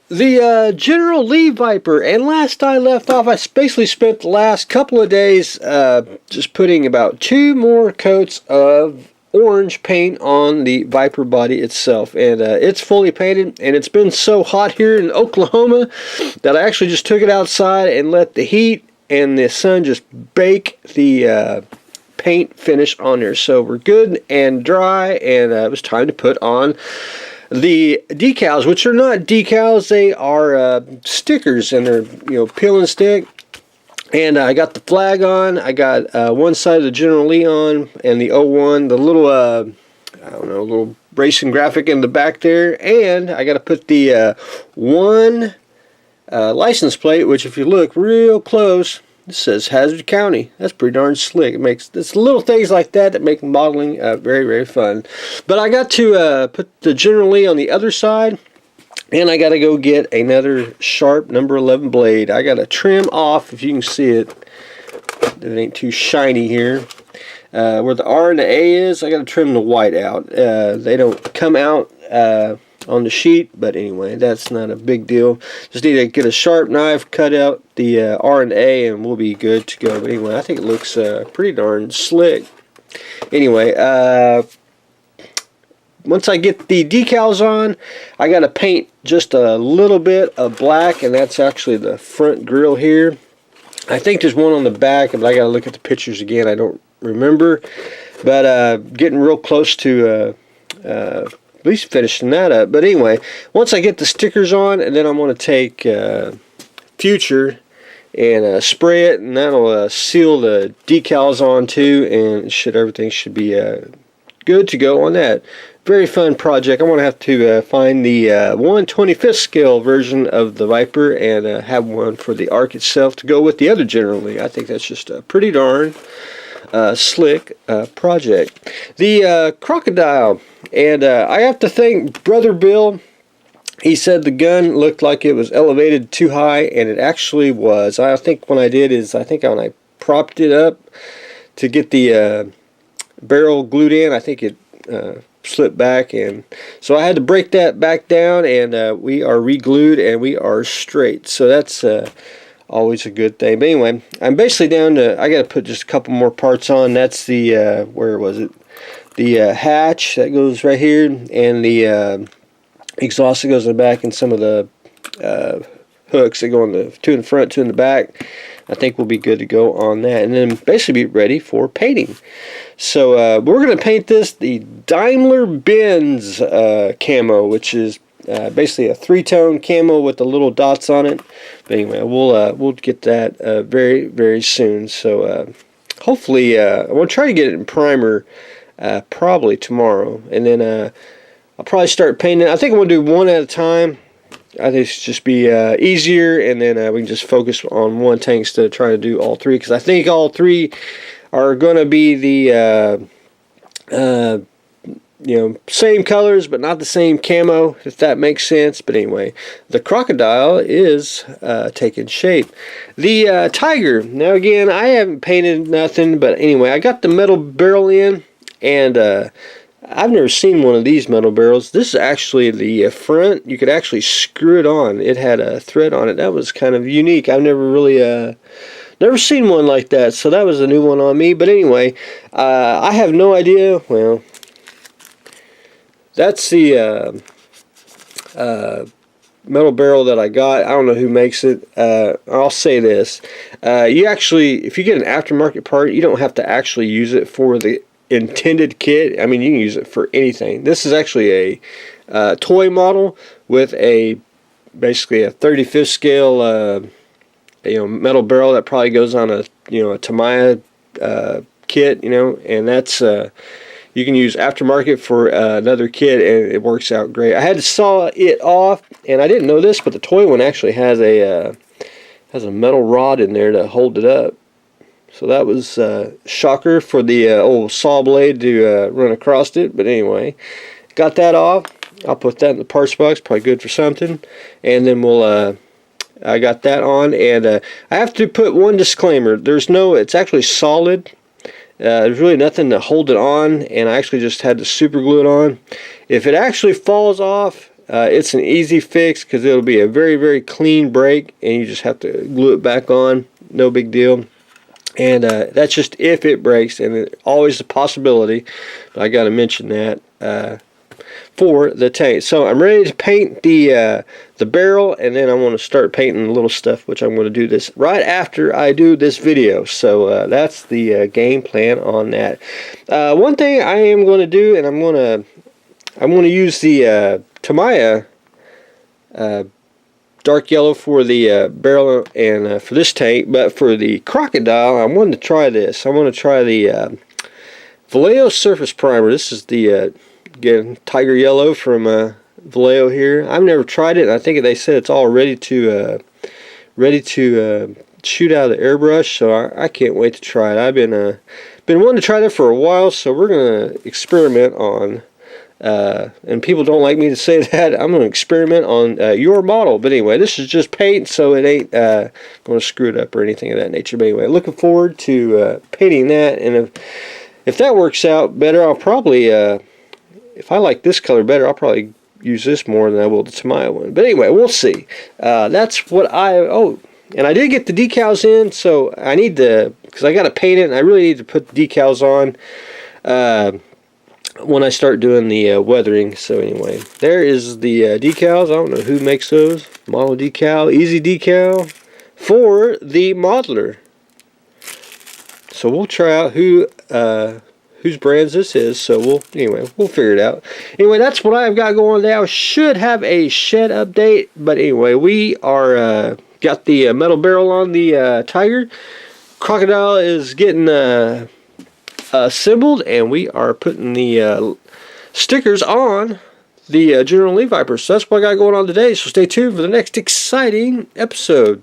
The General Lee Viper, and last I left off, I basically spent the last couple of days just putting about 2 more coats of orange paint on the Viper body itself, and it's fully painted, and it's been so hot here in Oklahoma that I actually just took it outside and let the heat and the sun just bake the paint finish on there. So we're good and dry, and it was time to put on the decals, which are not decals, they are stickers, and they're, peel and stick. And I got the flag on. I got one side of the General Lee on, and the 01, the little little racing graphic in the back there. And I got to put the one license plate, which if you look real close, it says Hazard County. That's pretty darn slick. It's little things like that make modeling very, very fun. But I got to put the General Lee on the other side, and I got to go get another sharp number 11 blade. I got to trim off, if you can see it, it ain't too shiny here. Where the R and the A is, I got to trim the white out. They don't come out on the sheet, but anyway, that's not a big deal. Just need to get a sharp knife, cut out the R and A, and we'll be good to go. But anyway, I think it looks pretty darn slick. Anyway, once I get the decals on, I got to paint just a little bit of black, and that's actually the front grille here. I think there's one on the back, but I got to look at the pictures again. I don't remember, but getting real close to at least finishing that up. But anyway, once I get the stickers on, and then I'm going to take Future and spray it, and that'll seal the decals on too, and everything should be good to go on that. Very fun project. I'm going to have to find the 1/25th scale version of the Viper and have one for the Ark itself to go with the other General Lee. I think that's just a pretty darn slick project. The Krokodil, and I have to thank Brother Bill. He said the gun looked like it was elevated too high, and it actually was. I think when I propped it up to get the barrel glued in, I think it slipped back, and so I had to break that back down, and we are re-glued and we are straight. So that's always a good thing. But anyway, I'm basically down to, I got to put just a couple more parts on. That's the, where was it? The hatch that goes right here, and the exhaust that goes in the back, and some of the hooks that go on the two in the front, two in the back. I think we'll be good to go on that, and then basically be ready for painting. So we're going to paint this the Daimler-Benz camo, which is basically a 3-tone camo with the little dots on it. But anyway, we'll get that very, very soon. So hopefully, I'm going to try to get it in primer probably tomorrow, and then I'll probably start painting. I think I'm going to do one at a time. I think it's just be easier, and then we can just focus on one tank instead of trying to do all three, because I think all three are going to be the same colors, but not the same camo, if that makes sense. But anyway, the Krokodil is taking shape. The Tiger, now again, I haven't painted nothing, but anyway, I got the metal barrel in, and I've never seen one of these metal barrels. This is actually the front. You could actually screw it on. It had a thread on it. That was kind of unique. I've never really never seen one like that, so that was a new one on me. But anyway, I have no idea. Well, that's the metal barrel that I got. I don't know who makes it. I'll say this. You actually, if you get an aftermarket part, you don't have to actually use it for the intended kit. I mean, you can use it for anything. This is actually a toy model with basically a 35th scale metal barrel that probably goes on a Tamiya kit, and that's you can use aftermarket for another kit, and it works out great. I had to saw it off, and I didn't know this, but the toy one actually has a metal rod in there to hold it up. So that was shocker for the old saw blade to run across it. But anyway, got that off. I'll put that in the parts box, probably good for something. And then I got that on, and I have to put one disclaimer. It's actually solid. There's really nothing to hold it on, and I actually just had to super glue it on. If it actually falls off, It's an easy fix because it'll be a very, very clean brake, and you just have to glue it back on. No big deal. And that's just if it breaks, and it's always a possibility. But I got to mention that for the tank. So I'm ready to paint the barrel, and then I want to start painting the little stuff, which I'm going to do this right after I do this video. So that's the game plan on that. One thing I am going to do, and I'm going to use the Tamiya dark yellow for the barrel and for this tank, but for the Krokodil, I wanted to try this. I want to try the Vallejo Surface Primer. This is the again, tiger yellow from Vallejo here. I've never tried it, and I think they said it's all ready to shoot out of the airbrush, so I can't wait to try it. I've been wanting to try that for a while, so we're gonna experiment on. And people don't like me to say that. I'm going to experiment on your model. But anyway, this is just paint, so it ain't going to screw it up or anything of that nature. But anyway, looking forward to painting that. And if that works out better, I'll probably, if I like this color better, I'll probably use this more than I will the Tamiya one. But anyway, we'll see. That's what and I did get the decals in, so I need to, because I got to paint it, and I really need to put the decals on when I start doing the weathering. So anyway, there is the decals. I don't know who makes those. Model decal, easy decal for the modeler. So we'll try out whose brands this is. So we'll figure it out. Anyway, that's what I've got going today. I should have a shed update, but anyway, we are got the metal barrel on the Tiger. Krokodil is getting assembled, and we are putting the stickers on the General Lee Viper. So that's what I got going on today, so stay tuned for the next exciting episode.